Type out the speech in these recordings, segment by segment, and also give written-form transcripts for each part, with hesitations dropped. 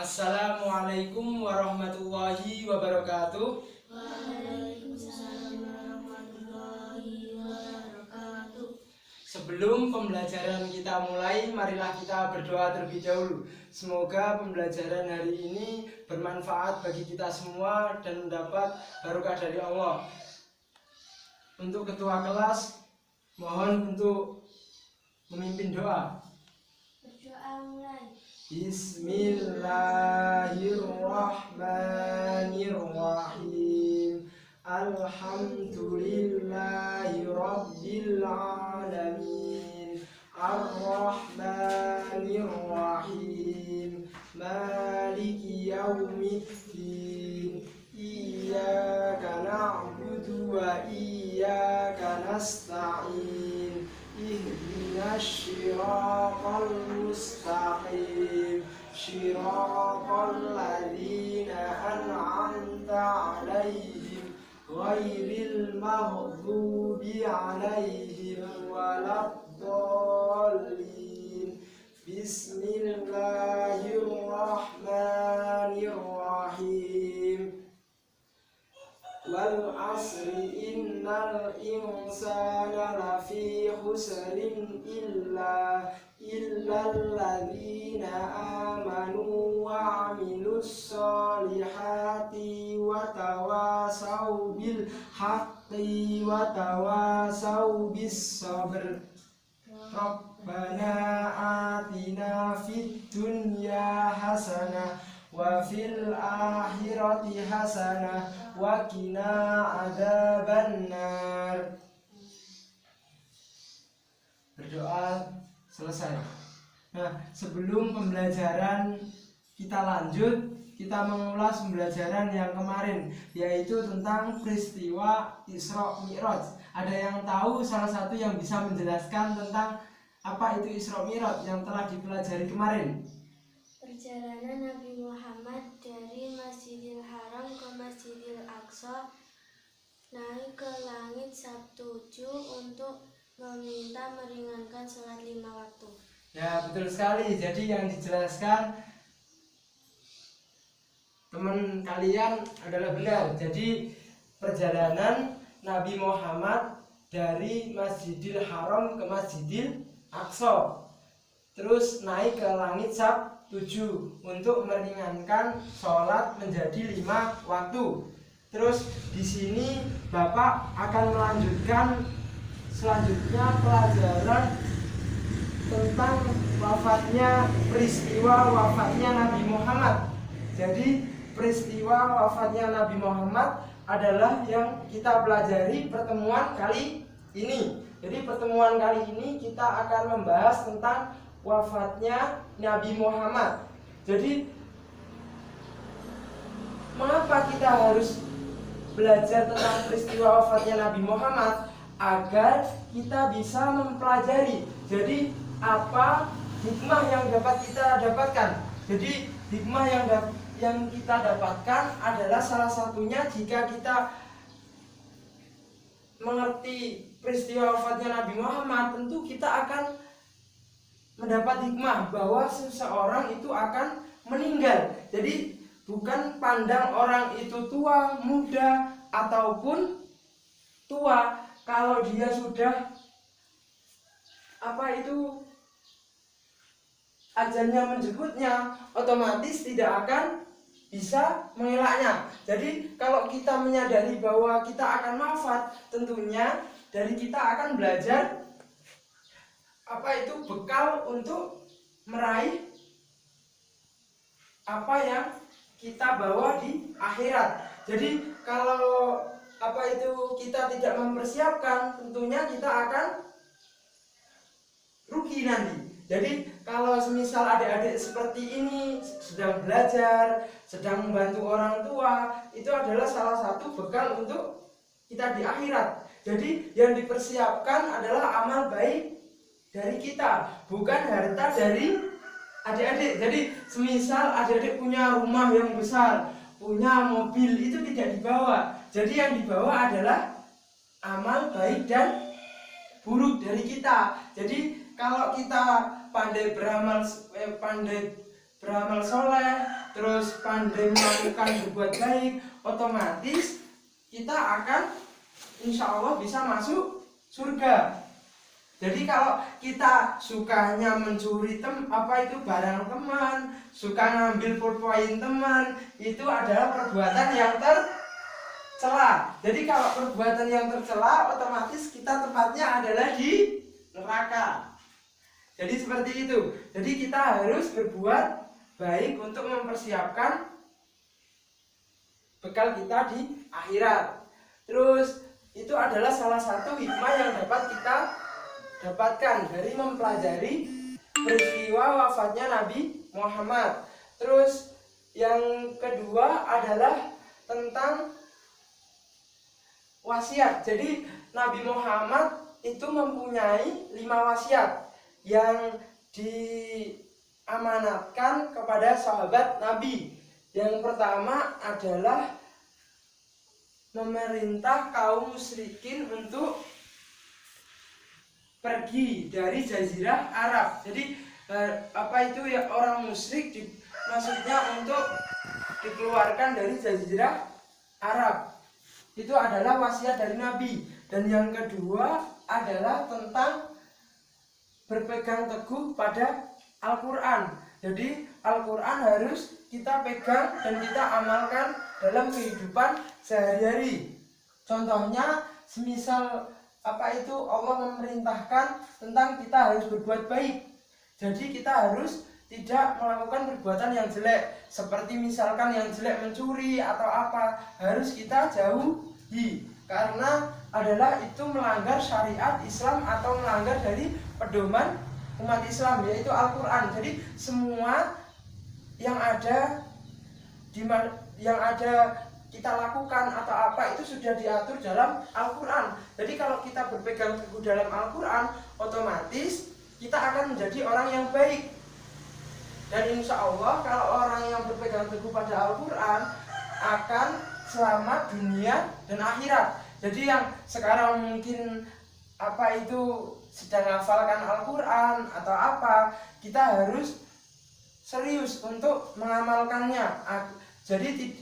Assalamualaikum warahmatullahi wabarakatuh. Waalaikumsalam warahmatullahi wabarakatuh. Sebelum pembelajaran kita mulai, marilah kita berdoa terlebih dahulu. Semoga pembelajaran hari ini bermanfaat bagi kita semua dan mendapat barokah dari Allah. Untuk ketua kelas, mohon untuk memimpin doa. Berdoa mulai. Bismillahirrahmanirrahim. Alhamdulillahi rabbil alamin. Ar-Rahmanir-Rahim. Maliki yaumiddin. Iyyaka na'budu wa iyyaka nasta'in. Ihdinas siratal mustaqim. Siratal ladzina an'amta 'alaihim ghairil maghdubi 'alaihim waladdallin. Bismillahirrahmanirrahim. Wal asri innal insana lafi khusrin illal ladzina amanu wa 'amilus solihati wa tawasaw bil haqqi wa tawasaw bis sabr. Rabbana atina fid dunya hasanah wa fil akhirati hasanah wa qina adzabannar. Berdoa selesai. Nah, sebelum pembelajaran kita lanjut, kita mengulas pembelajaran yang kemarin, yaitu tentang peristiwa Isra Mi'raj. Ada yang tahu salah satu yang bisa menjelaskan tentang apa itu Isra Mi'raj yang telah dipelajari kemarin? Perjalanan Nabi Muhammad dari Masjidil Haram ke Masjidil Aqsa, naik ke langit Sabtu 7 untuk meminta meringankan sholat 5 waktu. Ya, betul sekali. Jadi yang dijelaskan teman kalian adalah benar. Jadi perjalanan Nabi Muhammad dari Masjidil Haram ke Masjidil Aqsa, terus naik ke langit Sabtu 7 untuk meringankan sholat menjadi 5 waktu. Terus di sini Bapak akan melanjutkan selanjutnya pelajaran tentang peristiwa wafatnya Nabi Muhammad. Jadi peristiwa wafatnya Nabi Muhammad adalah yang kita pelajari pertemuan kali ini. Jadi pertemuan kali ini kita akan membahas tentang wafatnya Nabi Muhammad. Jadi mengapa kita harus belajar tentang peristiwa wafatnya Nabi Muhammad? Agar kita bisa mempelajari. Jadi apa hikmah yang dapat kita dapatkan? Jadi hikmah yang kita dapatkan adalah salah satunya jika kita mengerti peristiwa wafatnya Nabi Muhammad, tentu kita akan mendapat hikmah bahwa seseorang itu akan meninggal. Jadi bukan pandang orang itu tua, muda, ataupun tua. Kalau dia sudah ajalnya menjemputnya, otomatis tidak akan bisa mengelaknya. Jadi kalau kita menyadari bahwa kita akan wafat, tentunya dari kita akan belajar bekal untuk meraih apa yang kita bawa di akhirat. Jadi kalau kita tidak mempersiapkan, tentunya kita akan rugi nanti. Jadi kalau semisal adik-adik seperti ini sedang belajar, sedang membantu orang tua, itu adalah salah satu bekal untuk kita di akhirat. Jadi yang dipersiapkan adalah amal baik dari kita, bukan harta dari adik-adik. Jadi semisal adik-adik punya rumah yang besar, punya mobil, itu tidak dibawa. Jadi yang dibawa adalah amal baik dan buruk dari kita. Jadi kalau kita pandai beramal soleh, terus pandai melakukan berbuat baik, otomatis kita akan insya Allah bisa masuk surga. Jadi kalau kita sukanya mencuri barang teman, suka ngambil pulpoin teman, itu adalah perbuatan yang tercela. Jadi kalau perbuatan yang tercela, otomatis kita tempatnya adalah di neraka. Jadi seperti itu. Jadi kita harus berbuat baik untuk mempersiapkan bekal kita di akhirat. Terus itu adalah salah satu hikmah yang dapat kita dapatkan dari mempelajari peristiwa wafatnya Nabi Muhammad. Terus yang kedua adalah tentang wasiat. Jadi Nabi Muhammad itu mempunyai 5 wasiat yang diamanatkan kepada sahabat Nabi. Yang pertama adalah memerintah kaum musyrikin untuk pergi dari Jazirah Arab. Jadi orang musyrik maksudnya untuk dikeluarkan dari Jazirah Arab. Itu adalah wasiat dari Nabi. Dan yang kedua adalah tentang berpegang teguh pada Al-Quran. Jadi Al-Quran harus kita pegang dan kita amalkan dalam kehidupan sehari-hari. Contohnya semisal Allah memerintahkan tentang kita harus berbuat baik. Jadi kita harus tidak melakukan perbuatan yang jelek, seperti misalkan yang jelek mencuri atau apa, harus kita jauhi, karena adalah itu melanggar syariat Islam atau melanggar dari pedoman umat Islam, yaitu Al-Quran. Jadi semua yang ada kita lakukan atau apa itu sudah diatur dalam Al-Quran. Jadi kalau kita berpegang teguh dalam Al-Quran, otomatis kita akan menjadi orang yang baik. Dan insya Allah kalau orang yang berpegang teguh pada Al-Quran akan selamat dunia dan akhirat. Jadi yang sekarang mungkin sedang hafalkan Al-Quran atau apa, kita harus serius untuk mengamalkannya. Jadi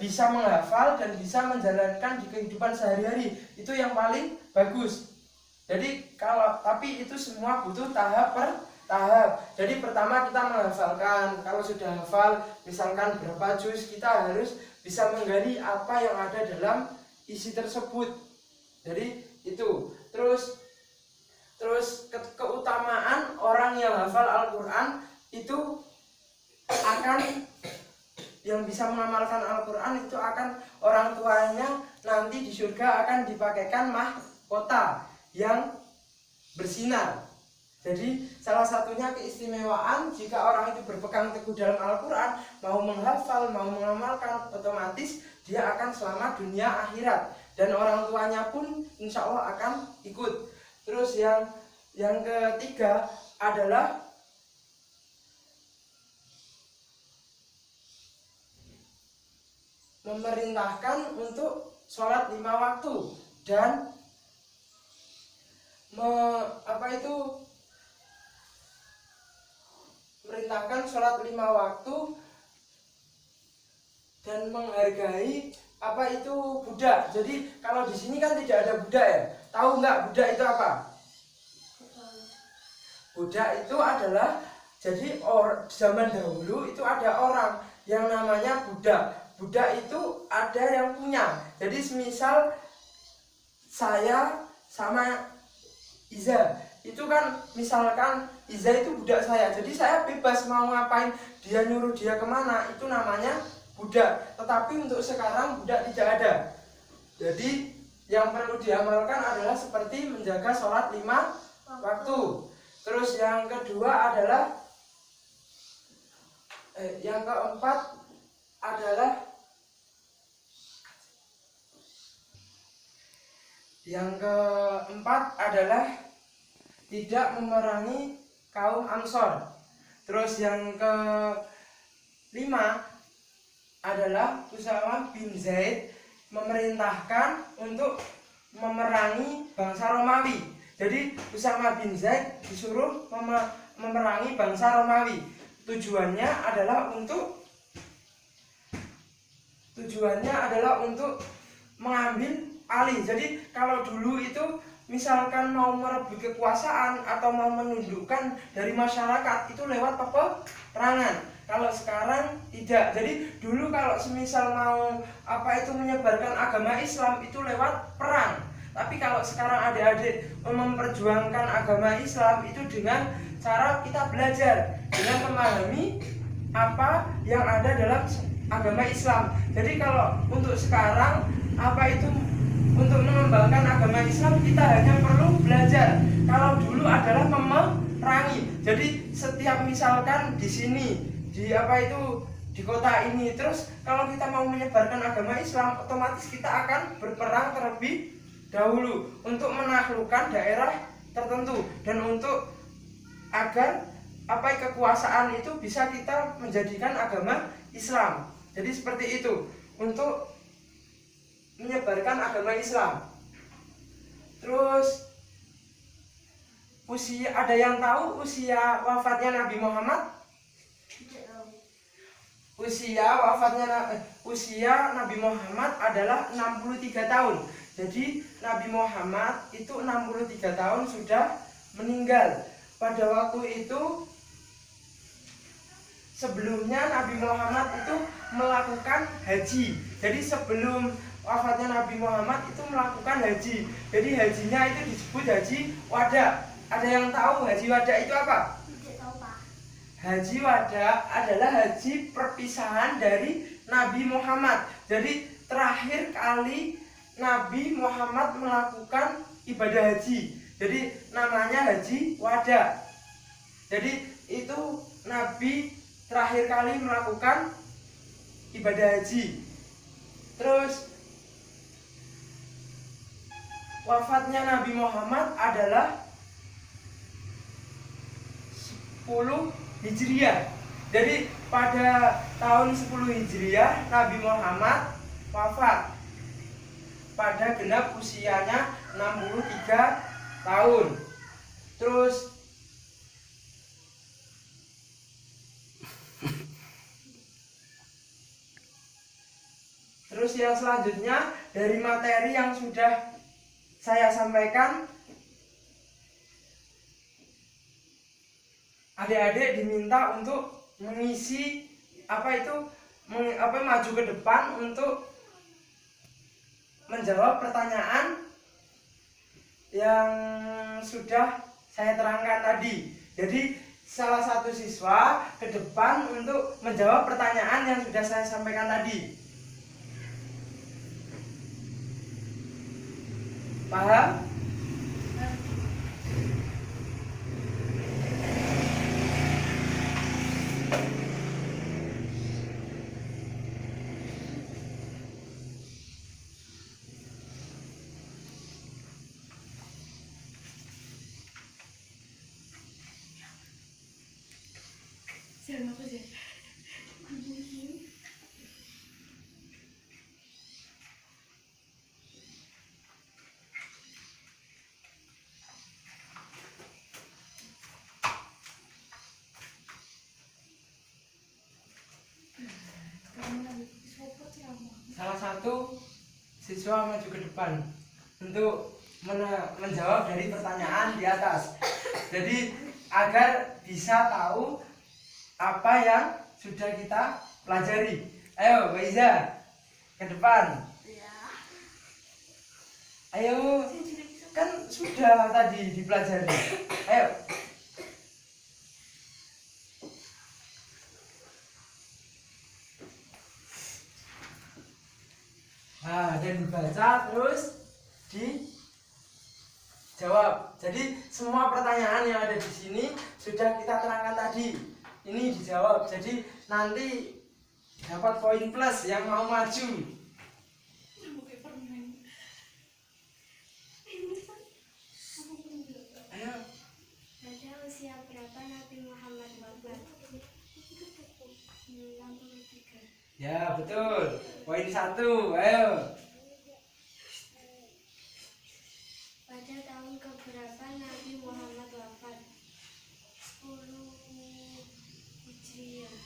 bisa menghafal dan bisa menjalankan di kehidupan sehari-hari, itu yang paling bagus. Jadi tapi itu semua butuh tahap per tahap. Jadi pertama kita menghafalkan. Kalau sudah hafal misalkan berapa juz, kita harus bisa menggali apa yang ada dalam isi tersebut. Jadi itu. Terus keutamaan orang yang hafal Al-Quran itu akan, yang bisa mengamalkan Al-Quran itu akan orang tuanya nanti di surga akan dipakaikan mahkota yang bersinar. Jadi salah satunya keistimewaan jika orang itu berpegang teguh dalam Al-Quran, mau menghafal, mau mengamalkan, otomatis dia akan selamat dunia akhirat. Dan orang tuanya pun insya Allah akan ikut. Terus yang ketiga adalah memerintahkan untuk sholat 5 waktu dan memerintahkan sholat 5 waktu dan menghargai budak. Jadi kalau di sini kan tidak ada budak ya. Tahu nggak budak itu apa? Budak itu adalah, jadi zaman dahulu itu ada orang yang namanya budak. Budak itu ada yang punya. Jadi semisal saya sama Iza, itu kan misalkan Iza itu budak saya, jadi saya bebas mau ngapain, dia nyuruh dia kemana, itu namanya budak. Tetapi untuk sekarang budak tidak ada. Jadi yang perlu diamalkan adalah seperti menjaga sholat 5 waktu. Terus yang kedua adalah yang keempat adalah tidak memerangi kaum Ansor. Terus yang kelima adalah Usama bin Zaid memerintahkan untuk memerangi bangsa Romawi. Jadi Usama bin Zaid disuruh memerangi bangsa Romawi. Tujuannya adalah untuk tujuannya adalah untuk mengambil alih. Jadi kalau dulu itu misalkan mau merebut kekuasaan atau mau menundukkan dari masyarakat itu lewat peperangan. Kalau sekarang tidak. Jadi dulu kalau semisal mau menyebarkan agama Islam itu lewat perang. Tapi kalau sekarang adik-adik memperjuangkan agama Islam itu dengan cara kita belajar, dengan memahami apa yang ada dalam agama Islam. Jadi kalau untuk sekarang untuk mengembangkan agama Islam kita hanya perlu belajar. Kalau dulu adalah memerangi. Jadi setiap misalkan di sini di kota ini, terus kalau kita mau menyebarkan agama Islam, otomatis kita akan berperang terlebih dahulu untuk menaklukkan daerah tertentu dan untuk agar kekuasaan itu bisa kita menjadikan agama Islam. Jadi seperti itu untuk menyebarkan agama Islam. Terus ada yang tahu usia wafatnya Nabi Muhammad? Usia Nabi Muhammad adalah 63 tahun. Jadi Nabi Muhammad itu 63 tahun sudah meninggal. Pada waktu itu sebelumnya Nabi Muhammad itu melakukan haji. Jadi sebelum wafatnya Nabi Muhammad itu melakukan haji. Jadi hajinya itu disebut haji wada. Ada yang tahu haji wada itu apa? Tidak tahu, Pak. Haji wada adalah haji perpisahan dari Nabi Muhammad. Jadi terakhir kali Nabi Muhammad melakukan ibadah haji. Jadi namanya haji wada. Jadi itu Nabi terakhir kali melakukan ibadah haji. Terus wafatnya Nabi Muhammad adalah 10 Hijriah. Jadi pada tahun 10 Hijriah Nabi Muhammad wafat pada genap usianya 63 tahun. Terus yang selanjutnya dari materi yang sudah saya sampaikan, adik-adik diminta untuk mengisi maju ke depan untuk menjawab pertanyaan yang sudah saya terangkan tadi. Jadi salah satu siswa ke depan untuk menjawab pertanyaan yang sudah saya sampaikan tadi. Paham? Salah satu siswa maju ke depan untuk menjawab dari pertanyaan di atas. Jadi agar bisa tahu apa yang sudah kita pelajari. Ayo, Mbak Iza, ke depan. Ayo, kan sudah tadi dipelajari. Ayo. Nah, dan dibaca terus dijawab. Jadi semua pertanyaan yang ada di sini sudah kita terangkan tadi. Ini dijawab. Jadi nanti dapat poin plus yang mau maju. Ayo. Pada usia berapa Nabi Muhammad wafat? 63. Ya, betul. Poin 1. Ayo. Pada tahun keberapa Nabi Muhammad wafat? 10 Hijriah.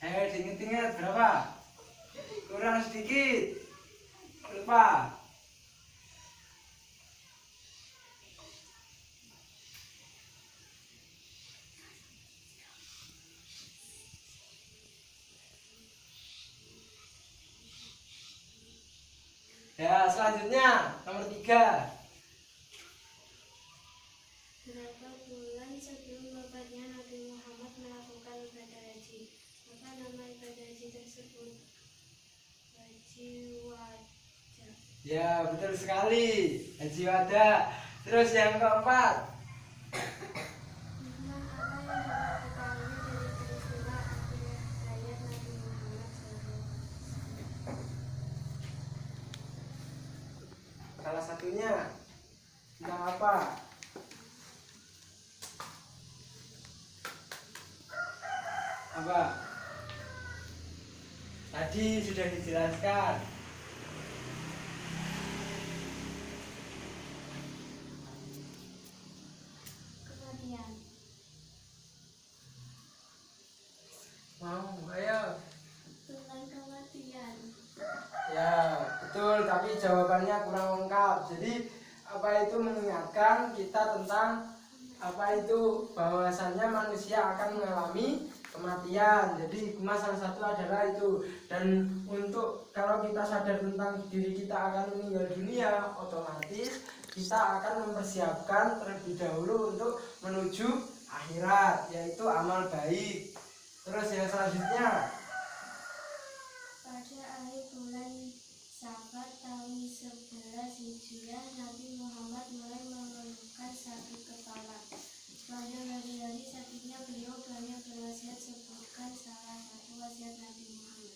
Diinget-inget berapa? Kurang sedikit. Lupa. Ya, selanjutnya nomor 3. Berapa bulan sebelum wafatnya Nabi Muhammad melakukan ibadah haji? Apa nama ibadah haji tersebut? Haji wada. Ya, betul sekali. Haji wada. Terus yang keempat. Hikmah apa yang dapat diketahui dari peristiwa akhir hayat Nabi Muhammad SAW? Salah satunya tentang apa? Apa? Tadi sudah dijelaskan. Kematian. Mau, ayo. Tentang kematian. Ya, betul, tapi jawabannya kurang lengkap. Jadi, apa itu mengingatkan kita tentang apa itu bahwasannya manusia akan mengalami kematian. Jadi hikmah salah satu adalah itu. Dan untuk kalau kita sadar tentang diri kita akan meninggal dunia, otomatis kita akan mempersiapkan terlebih dahulu untuk menuju akhirat, yaitu amal baik. Terus yang selanjutnya, Pada akhir bulan Safar tahun 11 Hijriah, Nabi Muhammad mulai mengeluhkan sakit kepala. Sepanjang hari-hari sakitnya beliau banyak berwasiat. Sebutkan salah satu wasiat Nabi Muhammad.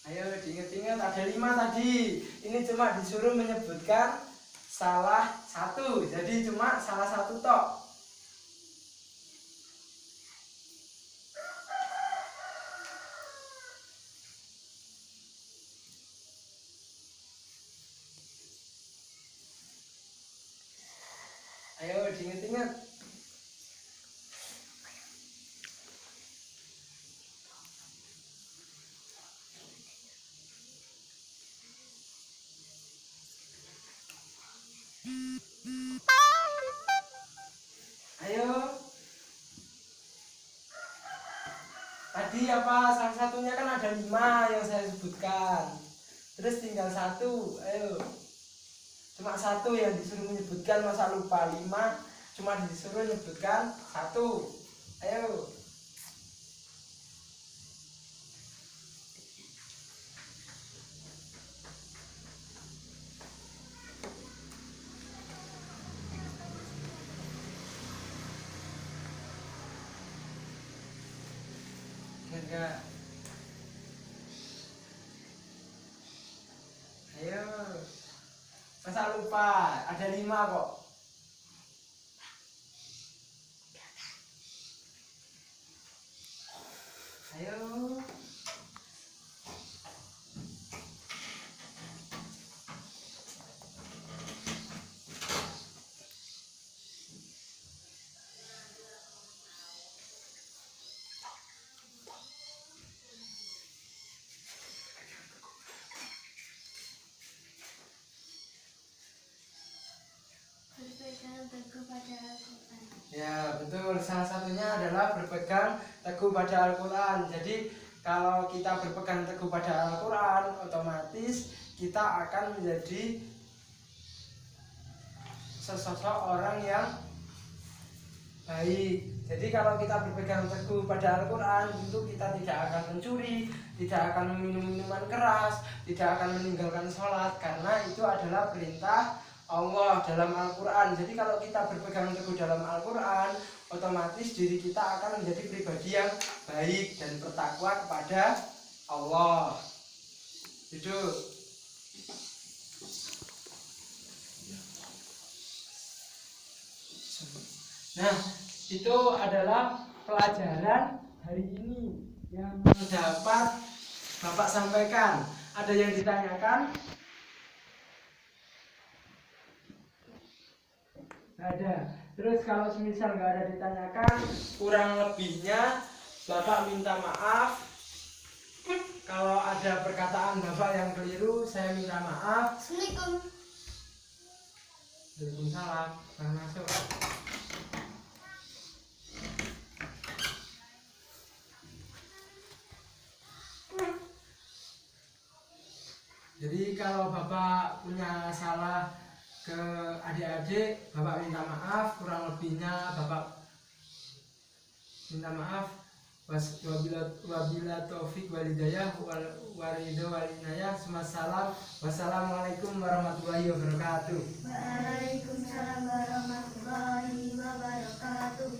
ayo diingat-ingat, ada 5 tadi. Ini cuma disuruh menyebutkan salah satu, jadi cuma salah satu tok. Ayo diingat-ingat. Ayo. Tadi apa? Salah satunya kan ada 5 yang saya sebutkan. Terus tinggal 1. Ayo. Cuma 1 yang disuruh menyebutkan, masa lupa 5? Cuma disuruh menyebutkan 1. Ayo. Enggak. Ayo. Masa lupa? Ada 5 kok. Ayo. Berpegang teguh pada Al-Quran. Ya, betul. Salah satunya adalah berpegang teguh pada Al-Quran. Jadi, kalau kita berpegang teguh pada Al-Quran, otomatis kita akan menjadi sesosok orang yang baik. Jadi, kalau kita berpegang teguh pada Al-Quran, tentu kita tidak akan mencuri, tidak akan meminum minuman keras, tidak akan meninggalkan sholat, karena itu adalah perintah Allah dalam Al-Quran. Jadi kalau kita berpegang teguh dalam Al-Quran, otomatis diri kita akan menjadi pribadi yang baik dan bertakwa kepada Allah. Itu. Nah, itu adalah pelajaran hari ini yang dapat Bapak sampaikan. Ada yang ditanyakan? Ada. Terus kalau semisal nggak ada ditanyakan, kurang lebihnya Bapak minta maaf. Kalau ada perkataan Bapak yang keliru, saya minta maaf. Assalamualaikum. Waalaikumsalam. Nah, masuk. Jadi kalau Bapak punya salah ke adik-adik, Bapak minta maaf. Kurang lebihnya Bapak minta maaf. Wabila taufik walidayah warido walinayah. Wassalamualaikum warahmatullahi wabarakatuh. Waalaikumsalam warahmatullahi wabarakatuh.